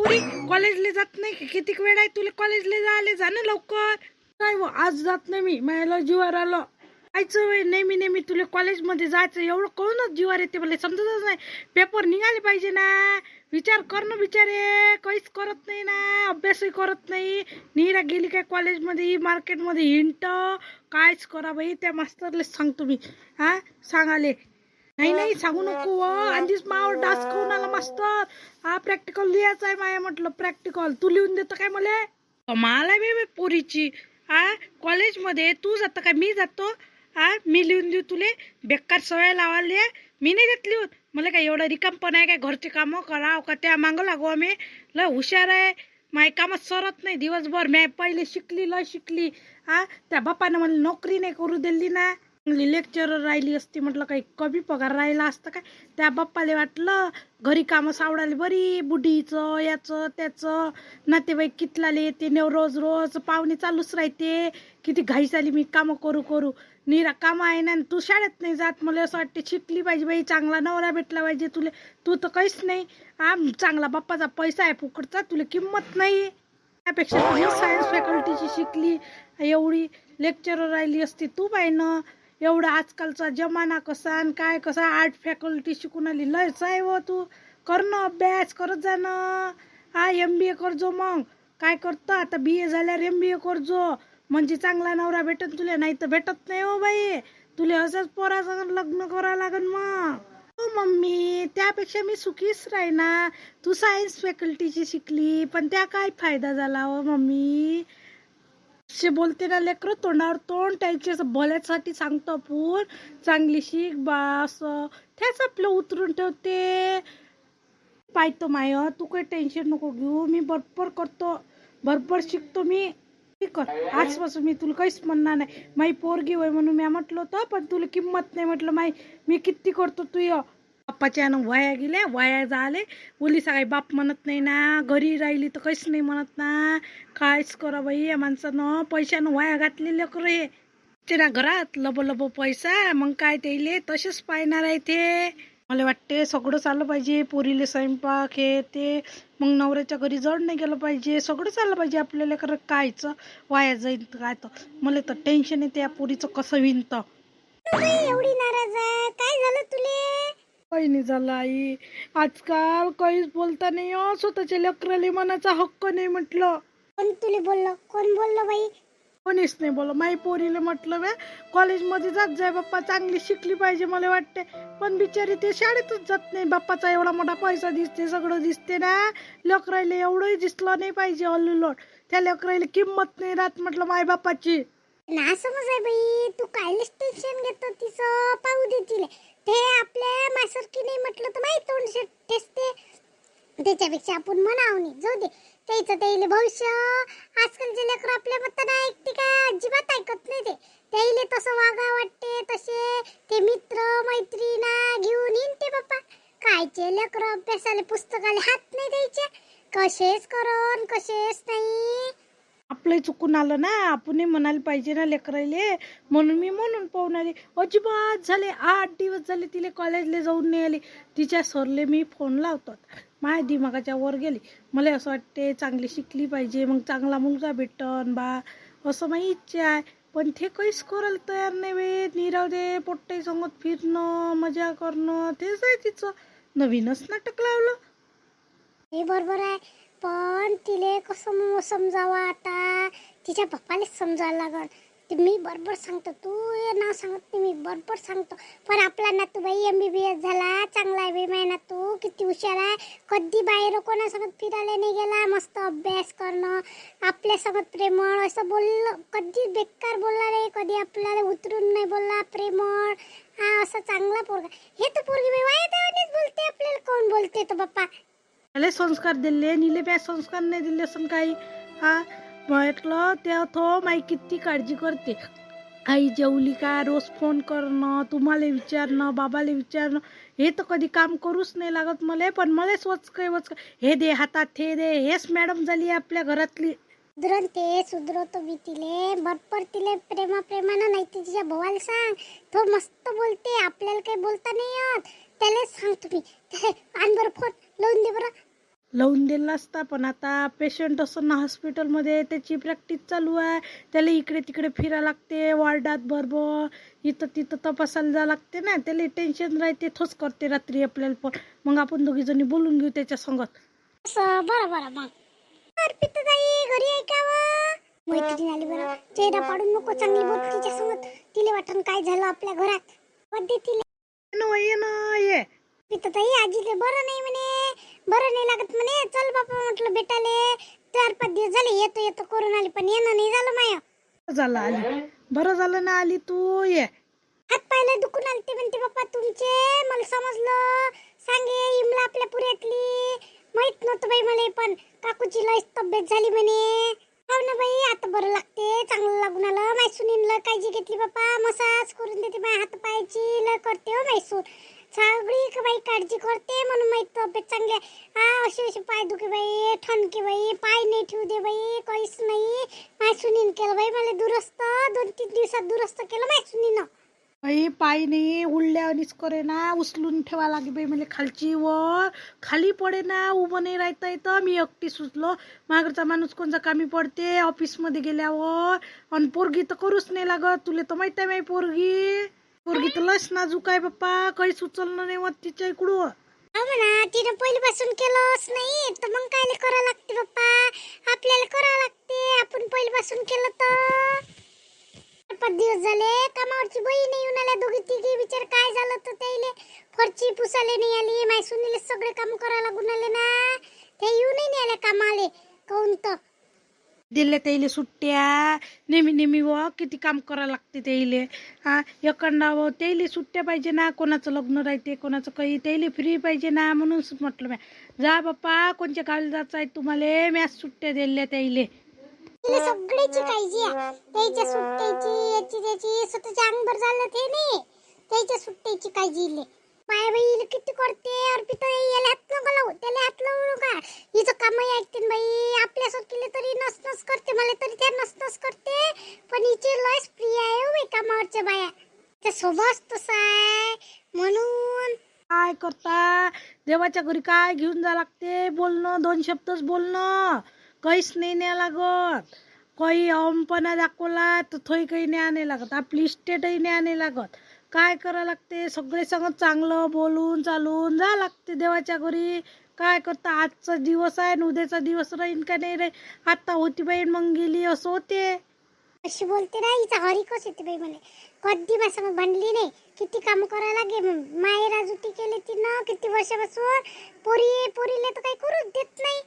पुरी कॉलेजला जात नाही किती वेळ आहे तुला कॉलेजला जा ना लवकर. काय आज जात नाही मी मला जीवावर आलं जायचं नेहमी नेहमी तुला कॉलेजमध्ये जायचं एवढं कळूनच जीवावर येते मला समजतच नाही. पेपर निघाले पाहिजे ना विचार कर ना बिचारे काहीच करत नाही ना अभ्यासही करत नाही. नीरा गेली काय कॉलेजमध्ये मार्केटमध्ये हिंट कायच करा बाई त्या मास्तरलेच सांगतो मी. हा सांगाले नाही नाही सांगू नको आधीच मावर डास खाऊन आला मास्तर. हा प्रॅक्टिकल लिहायचं आहे माया म्हटलं प्रॅक्टिकल तू लिहून देतं काय मला कमाल आहे बे पोरीची. हा कॉलेजमध्ये तू जातं काय मी जातो. हा मी लिहून देऊ तुले बेकार सवय लावायला मी नाही देत लिहून. मला काय एवढं रिकाम पण आहे काय घरचे कामं करावं का त्या मागं लागू आम्ही लय हुशार आहे. माझ्या कामात सरत नाही दिवसभर मी पहिले शिकली लय शिकली. हा त्या बापानं मला नोकरी नाही करू दिली ना लेक्चरर राहिली असती म्हटलं काही कमी पगार राहिला असतं काय. त्या बाप्पाले वाटलं घरी कामं सावडायला बरी बुढीचं याचं त्याचं नातेवाईक कितलाले येते रोज रोज पाहुणे चालूच राहते किती घाई झाली मी कामं करू करू निरा कामं आहे ना. तू शाळेत नाही जात मला असं वाटते शिकली पाहिजे बाई चांगला नवरा भेटला पाहिजे तुला. तू तर काहीच नाही. हा चांगला बाप्पाचा पैसा आहे फुकटचा तुला किंमत नाही. त्यापेक्षा तुझी सायन्स फॅकल्टीची शिकली एवढी लेक्चरर राहिली असती तू पाहिनं. एवढा आजकालचा जमाना कसा आणि काय कसा आर्ट फॅकल्टी शिकून आली लयच आहे व तू कर ना अभ्यास करत जाणं. हा MBA करजो मग काय करतं आता BA झाल्यावर MBA करजो म्हणजे चांगला नवरा भेटत तुला नाही तर भेटत नाही हो बाई. तुला असंच पोरासंग लग्न करावं लागन मग. हो मम्मी त्यापेक्षा मी सुखीच राही ना. तू सायन्स फॅकल्टीची शिकली पण त्या काय फायदा झाला हो मम्मी. बोलते ना लेकर तोंडावर तोंड टाईपचे असं बोलायसाठी सांगतो आपण चांगली शिक बा असं त्याच आपलं उतरून ठेवते. पाहतो माय तू काही टेन्शन नको घेऊ मी बरोबर करतो बरोबर शिकतो मी. कर आजपासून मी तुला काहीच म्हणणार नाही. माई पोरगी होय म्हणून मी म्हटलं होतं पण तुला किंमत नाही म्हटलं माई मी किती करतो तू बाप्पाच्या वाया गेल्या वाया झाले बोली सगळी बाप म्हणत नाही ना घरी राहिली तर काहीच नाही म्हणत ना. कायच करा बाई या माणसानं पैशानं वाया घातलेले करे ना घरात लब लब पैसा मग काय ते तसेच पाहणार आहे ते. मला वाटते सगळं चाललं पाहिजे पोरीले स्वयंपाक हे ते मग नवऱ्याच्या घरी जड नाही गेलं पाहिजे सगळं चाललं पाहिजे आपल्याला खरं कायचं वाया जाईल काय तर मला तर टेन्शन येते या पोरीचं कसं विणतं. एवढी नाराज आहे काय झालं तुले. काही नाही झालं आई आजकाल काहीच बोलता नाही स्वतःच्या लेकराला मनाचा हक्क नाही म्हटलं. कोण तुले बोललं कोण बोललं बाई. कोणीच नाही बोल माई पोरीला म्हटलं बा कॉलेजमध्ये जात जाय बाप्पा चांगली शिकली पाहिजे मला वाटते पण बिचारी ते शाळेतच जात नाही. बाप्पाचा एवढा मोठा पैसा दिसते सगळं दिसते ना लेकरायला एवढंही दिसलं नाही पाहिजे अल्लुलोट त्या लेकरायला किंमत नाही राहत म्हटलं माय बापाची. ना समज आहे बाई तू कायलेच टेन्शन घेतो तिचं पाहू दे तिले ते आपल्या मासारखी नाही म्हटलं तर माहिती तोंड टेसते त्याच्यापेक्षा आपण म्हणावं नाही जाऊ दे त्याचं त्याईले भविष्य. आजकालचे लेकरं आपल्या मतानं ऐकते काय अजिबात ऐकत नाही ते त्याईले तसं वागा वाटते तसे ते मित्र मैत्रिणा घेऊन येईन ते बाप्पा. कायचे लेकरं अभ्यासाले पुस्तकाले हात नाही द्यायचे कसेच करण कसेच नाही. आपलंही चुकून आलं ना आपण म्हणायला पाहिजे ना लेकरायले म्हणून मी म्हणून पाहून आली. अजिबात झाले 8 दिवस झाले तिला कॉलेजला जाऊन नाही आली. तिच्या सरले मी फोन लावतो माझ्या दिमागाच्या वर गेली. मला असं वाटते चांगली शिकली पाहिजे मग चांगला मुलगा भेटन बा असं माझी इच्छा आहे पण ते काहीच करायला तयार नाही वे. नीरव दे पोट्टे सांगत फिरणं मजा करणं तेच आहे तिचं नवीनच नाटक लावलं. हे बरोबर आहे पण तिले कसं समजावं आता तिच्या पप्पालाच समजायला लागल. ते मी बरोबर सांगतो तू हे नाव सांगत नाही मी बरोबर सांगतो पण आपला नातू बाई MBBS झाला चांगला आहे बाई माझा नातू किती हुशार आहे. कधी बाहेर कोणासोबत फिरायला नाही गेला मस्त अभ्यास करणं आपल्यासोबत प्रेमळ असं बोललं कधी बेकार बोलला रे कधी आपल्याला उतरून नाही बोलला प्रेमळ. हा असा चांगला पोरगा हे तर पोरगी बाई वाया देवानेच बोलते आपल्याला कोण बोलते तो बाप्पा. मला संस्कार दिले निले बॅ संस्कार नाही दिले असं काही. हा म्हटलं त्या थो माई किती काळजी करते. आई जेवली का रोज फोन करणं तुम्हाला विचारणं बाबाला विचारणं हे तर कधी काम करूच नाही लागत मला पण मलाच वचक हे दे हातात हे दे हेच मॅडम झाली आपल्या घरातली. सुधरण ते सुधरवतो मी तिले बरोबर तिले प्रेमानं नाही तिच्या भावाला सांग तो मस्त बोलते आपल्याला काही बोलता नाही येत त्याला सांगतो मी आण बरं फोन लावून दे बरं. लावून दिला असता, पण आता पेशंट असं ना हॉस्पिटलमध्ये त्याची प्रॅक्टिस चालू आहे. त्याला इकडे तिकडे फिरायला लागते, वार्डात बरोबर इथं तिथं तपासायला जावं लागते ना. त्याला टेन्शन राहते, थोच करते रात्री आपल्याला. पण मग आपण दोघी जणी बोलून घेऊ त्याच्या संगत. असं बरं बरं मग अर्पिताताई घरी आहे का मैत्रीण आली बरं. चेहरा पाडून नको, चांगली बोल तिच्या समोर. तिला वाटण काय झालं आपल्या घरात. मध्ये तिला ये अर्पिताताई आजीले बरं नाही म्हणे, बरं नाही लागत म्हणे. चल बापा म्हटलं भेटाले. 4-5 दिवस झाले येतो येतो करून आली, पण येणं नाही झालं माया. झालं आली, बरं झालं ना आली तू. ये हात पायला दुखून आलते म्हणते बाप्पा तुमचे. मला समजलं, सांगे इमला आपल्या पुऱ्यातली. माहित नव्हतं बाई मला, पण काकूची लय तब्येत झाली म्हणे. हो ना बाई, आता बरं लागते, चांगलं लागून आलं. मैसून लय काळजी घेतली बाप्पा, मसाज करून देते माझ्या हात पायाची, लय करते हो मैसून. सगळी बाई काळजी करते म्हणून माहित तब्येत चांगली आहे. हा असे असे पाय दुखे बाई, ठणके बाई, पाय नाही ठेवू दे बाई, काहीच नाही. मैसून केलं बाई मला दुरुस्त, 2-3 दिवसात दुरुस्त केलं मैसून. बाई पाय नाही उडल्यावानीच करे ना, उचलून ठेवा लागे बाई मला खालची वर. खाली पडे ना, उभं नाही राहता येतं. मी एकटी सुचलो, मागचा माणूस कोणचा कामी पडते ऑफिसमध्ये गेल्यावर. आणि पोरगी तर करूच नाही लागत. तुला तर माहित आहे माही पोरगी तर लस नाजूक आहे बाप्पा, काही सुचललं नाही मग तिच्या इकडून. हो म्हणा, तिनं पहिल्यापासून केलंच नाही तर मग काय करावं लागते बाप्पा. आपल्याला करावं लागते. आपण पहिल्यापासून केलं तर. 5 दिवस झाले कामावरची बाई नाही येऊन आल्या. दोघी तिघी विचार काय झालं तर त्याले फरची पुसाले नाही आली. मायसुनीले सगळे काम करायला लागून आले ना. ते येऊनही नाही आले कामाले. काऊन तर दिले त्याला सुट्ट्या. नेहमी नेहमी व किती काम करावं लागते त्याले. हा एखादा व त्याला सुट्ट्या पाहिजे ना. कोणाचं लग्न राहते, कोणाचं काही, त्याला फ्री पाहिजे ना. म्हणून म्हटलं म्या, जा बाप्पा कोणत्या गावी जायचं आहे तुम्हाला, मॅच सुट्ट्या दिल्या त्याले. तिला सगळ्याची काळजी आहे. त्याच्या सुट्ट्याची, याची त्याची, स्वतःच्या अंगभर झालं ते नाही. त्याच्या सुट्ट्याची काळजी इले. माया बाई किती करते. अर्पिता याला हात नको लावू, त्याला हात लावू नका. हिचं कामही ऐकते बाई. आपल्यासारखीले तरी नसनस करते, मला तरी त्या नसनस करते. पण हिचे लयच प्रिय आहे हो बाई कामावरच्या बाया. त्या स्वभावच तसा आहे म्हणून. काय करता, देवाच्या घरी काय घेऊन जा लागते. बोलणं, 2 शब्दच बोलणं, काहीच नाही न्या लागत. काही अवमपणा दाखवला तर थोडी काही न्या नाही लागत. आपली इस्टेटही न्या नाही लागत. काय करा लागते, सगळे सगळं चांगलं बोलून चालून जा लागते देवाच्या घरी. काय करता, आजचा दिवस आहे, उद्याचा दिवस राहीन का नाही राहीन. आता होती बाई मग गेली, असं होते. अशी बोलते ना, हिचा हरिकच येते बाई म्हणे. कधी माझ्या भांडली नाही. किती काम करायला लागे. माये राजुटी केले तिनं किती वर्षापासून. पोरीले तर काही करूच देत नाही.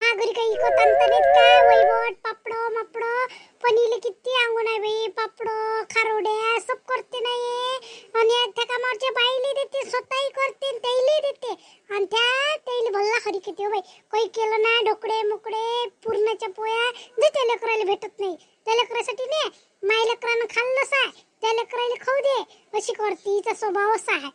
हा घरी काही इकत आणता नाहीत काय, वैवट पापड मापड. पण हिला किती अंगण आहे बाई. पापड खारोड्या सब करते नाही. आणि त्या कामावरच्या बाईले देते, स्वतःही करते, त्याईले देते. आणि त्याईले भल्ला खरी किती हो बाई. काही केलं ना, ढोकळे मोकळे पूर्णाच्या पोया जे त्या लेकराला भेटत नाही. त्या लेकरासाठी नाही, माय लेकरानं खाल्लंच आहे, त्या लेकराला खाऊ दे अशी करते. हिचा स्वभाव असा आहे.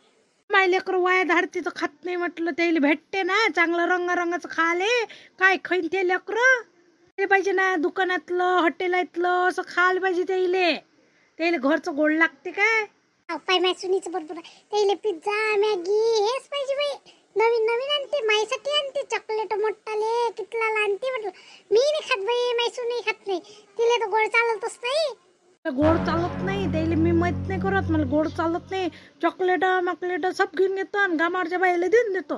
माय लेकर वाया धाडते तर खात नाही. म्हटलं त्याला भेटते ना चांगलं रंगारंगाचं खाले. काय खाईन ते लेकरं. ते पाहिजे ना दुकानातलं हॉटेलातलं असं खायला पाहिजे त्याला घरचं गोड लागते काय. पाय माय सुनीचं बरोबर आहे. त्याला पिझ्झा मॅगी हेच पाहिजे बाई. नवीन नवीन आणते, माईसाठी आणते चॉकलेट मोठाले कितला आणते. म्हटलं मी नाही खात बाई, माय सुनी खात नाही. तिला तर गोड चालतच नाही. गोड चालत नाही त्याला, मी माहित नाही करत. मला गोड चालत नाही. चॉकलेट मॉकलेट सब घेऊन घेतो आणि गामावरच्या बाईला देऊन देतो.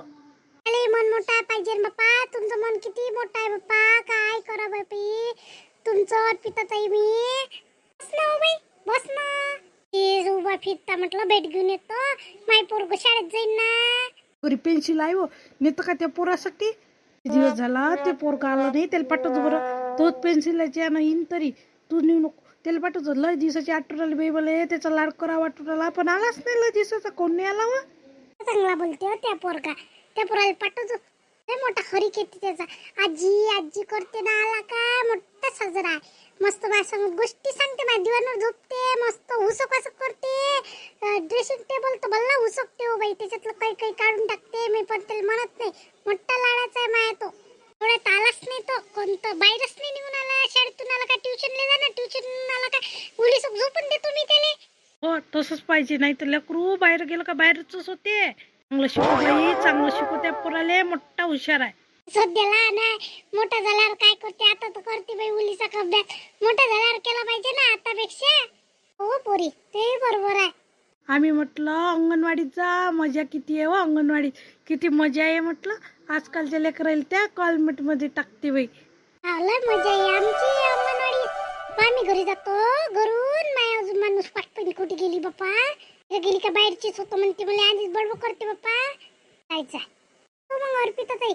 अरे मन मोठा पाहिजे बाप्पा. तुमचं मन किती मोठा आहे बाप्पा. काय करा बाई तुमचं अर्पिताताई. मी बस ना हो बाई, बस ना. ते उभा फिरता म्हटलं भेट घेऊन येतो. माय पोरग शाळेत जाईन ना. घरी पेन्सिल आहे हो, नेतं का त्या पोरासाठी. दिवस झाला ते पोरगा आला नाही. त्याला पाठवतो बरं, तोच पेन्सिलाची आहे ना येईन तरी. तू नेऊ नको, त्याला पाठवतो. लय दिवसाची आठवण आली बाई मला. त्याचा लाड करा वाटून आला, पण आलाच नाही लय दिवसाचा. कोण नाही आला वा. चांगला बोलते त्या पोरगा. त्या पोराला पाठवतो. लय मोठा हरी येते त्याचा. आजी आजी करते ना, आला का मोठा साजरा आहे. मस्त माझ्या गोष्टी सांगते. माझ्या दिवाणवर झोपते, मस्त हुसक वासक करते. ड्रेसिंग टेबल तर भल्ला हुसकते हो बाई. त्याच्यातलं काही काही काढून टाकते. मी पण त्याला म्हणत नाही. मोठा लाडाचा आहे माया तो. थोड्यात आलाच नाही तो. कोणतं बाहेरच नाही निघून आला. शाळेतून आला का ट्युशनला जाणार, ट्युशन आला का उलीसक झोपून देतो मी त्याला. हो तसंच पाहिजे. नाही तर लेकरू बाहेर गेलं का बाहेरच होते. चांगलं शिकू बाई, चांगलं शिकू. त्या पोराले मोठा हुशार आहे. सध्या लहान आहे, मोठा झाल्यावर काय करते, आता तर करते बाई मुलीचा अभ्यास. मोठा झाल्यावर केला पाहिजे ना आतापेक्षा. हो पोरी, ते बरोबर आहे. आम्ही म्हटलं अंगणवाडीत जा, मजा किती आहे हो अंगणवाडीत, किती मजा आहे म्हटलं. आजकालच्या लेकराला त्या कॉलमेटमध्ये टाकते बाई. लय मजा आहे आमची अंगणवाडीत. आम्ही घरी जातो, घरून माझ्या माणूस पाठपणी कुठे गेली बाप्पा, गेली का बाहेरचीच होतो म्हणते, मला आधीच बडबड करते बाप्पा. जायचं मग अर्पिता ताई.